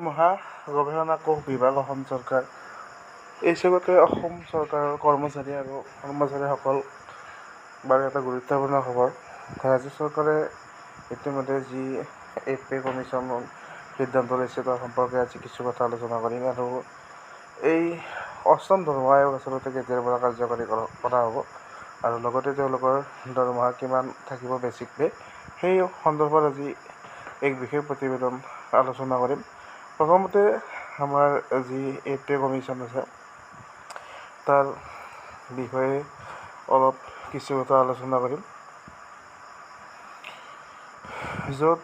মহা গৱেষণা কোষ বিভাগ অসম চৰকাৰ এই চবতে অসম চৰকাৰৰ কৰ্মচাৰী আৰু কৰ্মচাৰীসকল বাৰু এটা গুৰুত্বপূৰ্ণ খবৰ। ৰাজ্য চৰকাৰে ইতিমধ্যে যি পে কমিশ্যনৰ সিদ্ধান্ত লৈছে তাৰ সম্পৰ্কে আজি কিছু কথা আলোচনা কৰিম। আৰু এই অষ্টম দৰমহা আয়োগ আচলতে কেতিয়াৰ পৰা কাৰ্যকৰী কৰা হ'ব আৰু লগতে তেওঁলোকৰ দৰমহা কিমান থাকিব বেছিক পে, সেই সন্দৰ্ভত আজি এক বিশেষ প্ৰতিবেদন আলোচনা কৰিম। প্ৰথমতে আমাৰ যি পে কমিশ্যন আছে তাৰ বিষয়ে অলপ কিছু কথা আলোচনা কৰিম, য'ত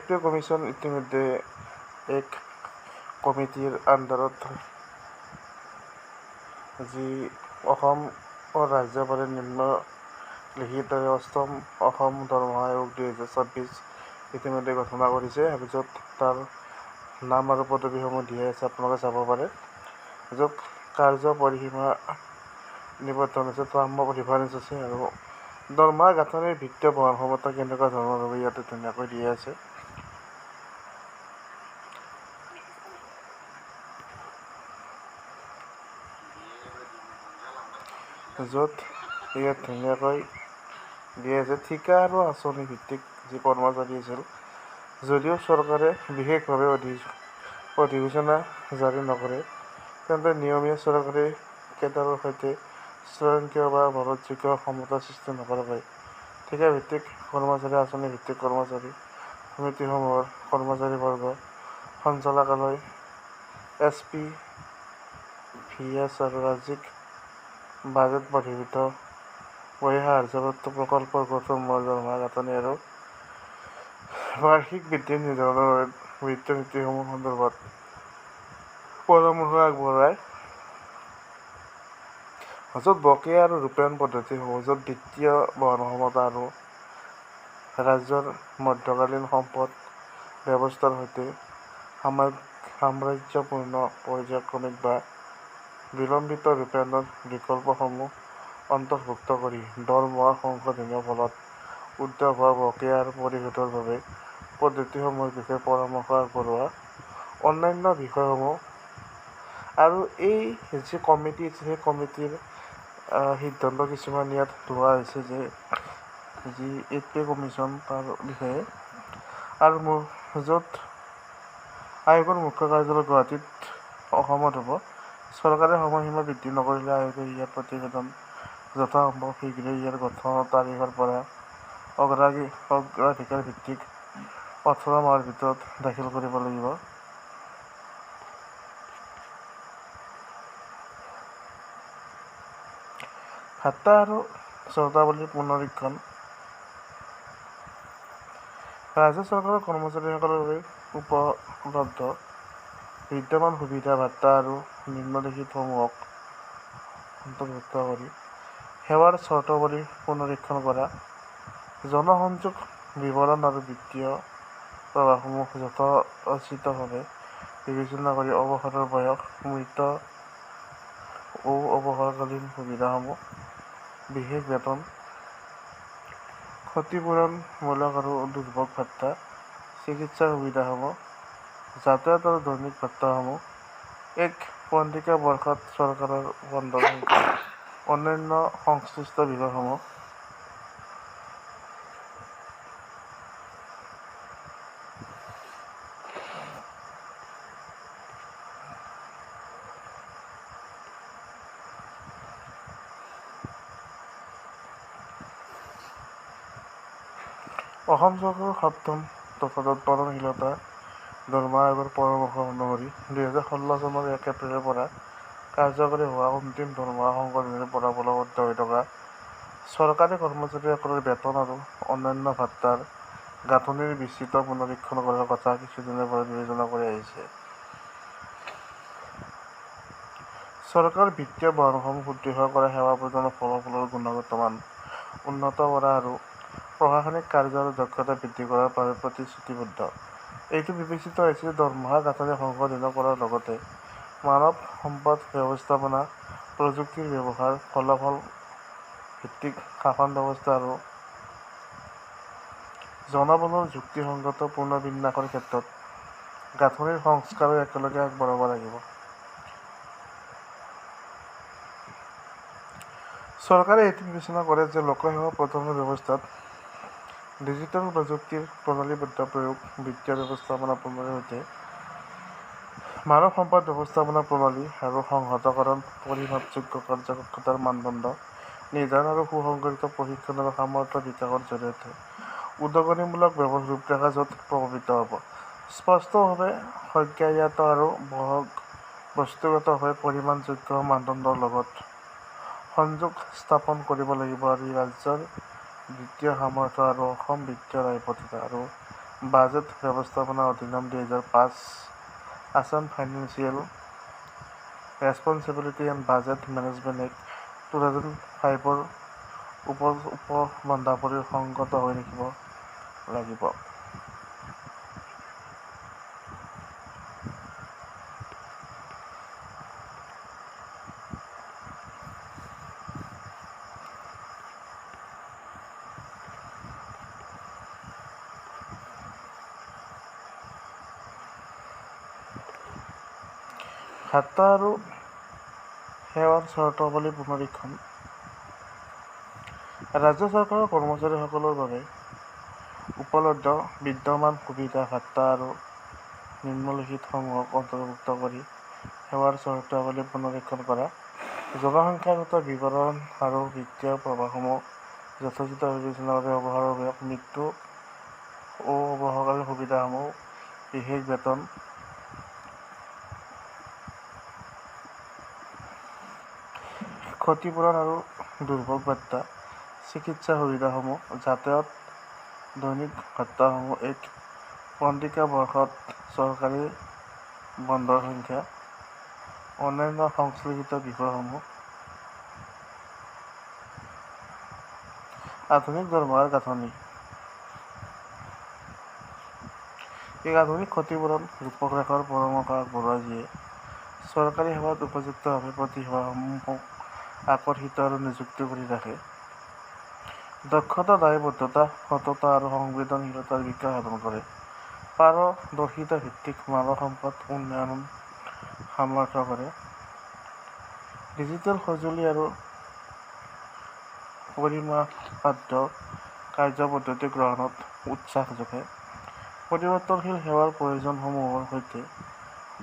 পে কমিশ্যন ইতিমধ্যে এক কমিটিৰ আণ্ডাৰত যি অসম ৰাজ্যপালে নিম্নলিখিত অষ্টম অসম দৰমহা আয়োগ 2026 ইতিমধ্যে ঘোষণা কৰিছে, আৰু য'ত তাৰ নাম আৰু পদবীসমূহ দিয়া আছে আপোনালোকে চাব পাৰে, য'ত কাৰ্য পৰিসীমা নিবদ্ধন আছে, টাৰ্ম অফ ৰেফাৰেঞ্চ আছে আৰু দৰমহা গাঁথনিৰ ভিত্তিত বহন ক্ষমতা কেনেকুৱা ধৰণৰ হ'ব ইয়াতে ধুনীয়াকৈ দিয়া আছে। য'ত ইয়াত ধুনীয়াকৈ দিয়া আছে ঠিকা আৰু আঁচনি ভিত্তিক যি কৰ্মচাৰী আছিল, যদিও চৰকাৰে বিশেষভাৱে অধিসূচনা জাৰি নকৰে তেন্তে নিয়মীয়া চৰকাৰী কেডাৰৰ সৈতে স্বয়ংক্ৰিয় বা ভৰতযোগ্য সমতা সৃষ্টি নকৰাকৈ ঠিকা ভিত্তিক কৰ্মচাৰী, আঁচনি ভিত্তিক কৰ্মচাৰী, সমিতিসমূহৰ কৰ্মচাৰীবৰ্গ, সঞ্চালকালয়, SP, VS আৰু ৰাজ্যিক বাজেট বৰ্হিভূত বহিঃসাহাৰ্যপ্ৰাপ্ত প্ৰকল্পৰ গোটসমূহৰ দৰমহা গাঁথনি আৰু বাৰ্ষিক বৃদ্ধি নিৰ্ধাৰণৰ বাবে বিত্তীয় নীতিসমূহ সন্দৰ্ভত পৰামৰ্শ আগবঢ়ায়, য'ত বকেয়া আৰু ৰূপায়ণ পদ্ধতিসমূহ, য'ত বিত্তীয় বহন ক্ষমতা আৰু ৰাজ্যৰ মধ্যকালীন সম্পদ ব্যৱস্থাৰ সৈতে সামঞ্জস্যপূৰ্ণ পৰ্যায়ক্ৰমিক বা বিলম্বিত ৰূপায়ণৰ বিকল্পসমূহ অন্তৰ্ভুক্ত কৰি দৰমহা সংশোধনৰ ফলত উদ্ভৱ হোৱা বকেয়াৰ পৰিশোধৰ বাবে পদ্ধতিসমূহৰ বিষয়ে পৰামৰ্শ আগবঢ়োৱা, অন্যান্য বিষয়সমূহ। আৰু এই যি কমিটি আছে সেই কমিটিৰ সিদ্ধান্ত কিছুমান ইয়াত লোৱা হৈছে, যে যি পে কমিশ্যন তাৰ বিষয়ে, আৰু য'ত আয়োগৰ মুখ্য কাৰ্যালয় গুৱাহাটীত অসমত হ'ব। চৰকাৰে সময়সীমা বৃদ্ধি নকৰিলে আয়োগে ইয়াৰ প্ৰতিবেদন যথাসম্ভৱ শীঘ্ৰেই ইয়াৰ গঠনৰ তাৰিখৰ পৰা অগ্ৰাধিকাৰ ভিত্তিক 18 মাহৰ ভিতৰত দাখিল কৰিব লাগিব। ভাত্তা আৰু চৰ্তাৱলীৰ পুনৰীক্ষণ। ৰাজ্য চৰকাৰৰ কৰ্মচাৰীসকলৰ বাবে উপলব্ধ বিদ্যমান সুবিধা, ভাত্তা আৰু নিম্নলিখিতসমূহক অন্তৰ্ভুক্ত কৰি সেৱাৰ চৰ্তাৱলী পুনৰীক্ষণ কৰা, জনসংযোগ বিৱৰণ আৰু বিত্তীয় প্ৰৱাহসমূহ যথোচিতভাৱে বিবেচনা কৰি অৱসৰৰ বয়স, মৃত্যু ও অৱসৰকালীন সুবিধাসমূহ, বিশেষ বেতন, ক্ষতিপূৰণমূলক আৰু দুৰ্ভোগ ভাত্তা, চিকিৎসা সুবিধাসমূহ, যাতায়াত আৰু দৈনিক ভাত্তাসমূহ এক পঞ্জিকা বৰ্ষত চৰকাৰৰ বণ্ডৰ সৈতে অন্যান্য সংশ্লিষ্ট বিষয়সমূহ অসম চৰকাৰৰ সপ্তম দফাত উৎপাদনশীলতা দৰমহা আয়োগৰ পৰামৰ্শ অনুসৰি 2016 চনৰ 1 এপ্ৰিলৰ পৰা কাৰ্যকৰী হোৱা অন্তিম দৰমহা সংশোধনীৰ পৰা বলৱৎ হৈ থকা চৰকাৰী কৰ্মচাৰীসকলৰ বেতন আৰু অন্যান্য ভাত্তাৰ গাঁথনিৰ বিস্তৃত পুনৰীক্ষণ কৰাৰ কথা কিছুদিনৰ পৰা বিবেচনা কৰি আহিছে। চৰকাৰৰ বিত্তীয় বহনসমূহ সুদৃঢ় কৰা, সেৱা প্ৰদানৰ ফলাফলৰ গুণগত মান উন্নত কৰা আৰু প্ৰশাসনিক কাৰ্য আৰু দক্ষতা বৃদ্ধি কৰাৰ বাবে প্ৰতিশ্ৰুতিবদ্ধ। এইটো বিবেচিত হৈছে যে দৰমহা গাঁথনি সংশোধন কৰাৰ লগতে মানৱ সম্পদ ব্যৱস্থাপনা, প্ৰযুক্তিৰ ব্যৱহাৰ, ফলাফল ভিত্তিক শাসন ব্যৱস্থা আৰু জনবলৰ যুক্তিসংগত পুনৰ্বিন্যাসৰ ক্ষেত্ৰত গাঁথনিৰ সংস্কাৰো একেলগে আগবঢ়াব লাগিব। চৰকাৰে এইটো বিবেচনা কৰে যে লোকসেৱা প্ৰদানৰ ব্যৱস্থাত ডিজিটেল প্ৰযুক্তিৰ প্ৰণালীবদ্ধ প্ৰয়োগ, বিত্তীয় ব্যৱস্থাপনা প্ৰণালীৰ সৈতে মানৱ সম্পদ ব্যৱস্থাপনা প্ৰণালী আৰু সংহতকৰণ, পৰিমাপযোগ্য কাৰ্যদক্ষতাৰ মানদণ্ড নিৰ্ধাৰণ আৰু সুসংগঠিত প্ৰশিক্ষণ আৰু সামৰ্থ্য বিকাশৰ জৰিয়তে উদগনিমূলক ৰূপৰেখা য'ত প্ৰভাৱিত হ'ব। স্পষ্টভাৱে সংজ্ঞায়িত আৰু বস্তুগতভাৱে পৰিমাণযোগ্য মানদণ্ডৰ লগত সংযোগ স্থাপন কৰিব লাগিব আৰু ৰাজ্যৰ বিত্তীয় সামৰ্থ্য আৰু অসম বিত্তীয় দায়বদ্ধতা আৰু বাজেট ব্যৱস্থাপনা অধিনিয়ম ২০০৫ Assam financial responsibility and budget management act ২০০৫ ৰ উপবন্ধাৱলীৰ সংগত হৈ থাকিব লাগিব। ভাত্তা আৰু সেৱাৰ চৰ্তাৱলী পুনৰীক্ষণ। ৰাজ্য চৰকাৰৰ কৰ্মচাৰীসকলৰ বাবে উপলব্ধ বিদ্যমান সুবিধা, ভাত্তা আৰু নিম্নলিখিতসমূহক অন্তৰ্ভুক্ত কৰি সেৱাৰ চৰ্তাৱলী পুনৰীক্ষণ কৰা। জনসংখ্যাগত বিৱৰণ আৰু বিত্তীয় প্ৰৱাহসমূহ যথোচিত বিবেচনা কৰি অৱসৰ, মৃত্যু ও অৱসৰকালীন সুবিধাসমূহ, বিশেষ বেতন, ক্ষতিপূৰণ আৰু দুৰ্ভোগ ভাত্তা, চিকিৎসা সুবিধাসমূহ, যাতায়াত, দৈনিক ভাত্তাসমূহ, এক পঞ্জিকা বৰ্ষত চৰকাৰী বণ্ডৰ সংখ্যা, অন্যান্য সংশ্লিষ্ট বিষয়সমূহ। আধুনিক দৰমহাৰ গাঁথনি। এক আধুনিক ক্ষতিপূৰণ ৰূপৰেখাৰ পৰামৰ্শ আগবঢ়োৱা যিয়ে চৰকাৰী সেৱাত উপযুক্তভাৱে প্ৰতিভাসমূহক আকৰ্ষিত আৰু নিযুক্ত কৰি ৰাখে। দক্ষতা, দায়বদ্ধতা, সততা আৰু সংবেদনশীলতাৰ বিকাশ সাধন কৰে। পাৰদৰ্শিতা ভিত্তিক মানৱ সম্পদ উন্নয়ন সামৰ্থ্য কৰে। ডিজিটেল সঁজুলি আৰু পৰিমাপবাধ্য কাৰ্যপদ্ধতি গ্ৰহণত উৎসাহ যোগায়। পৰিৱৰ্তনশীল সেৱাৰ প্ৰয়োজনসমূহৰ সৈতে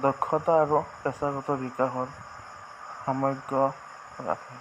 দক্ষতা আৰু পেছাগত বিকাশৰ সামঞ্জস্য ৰাখে।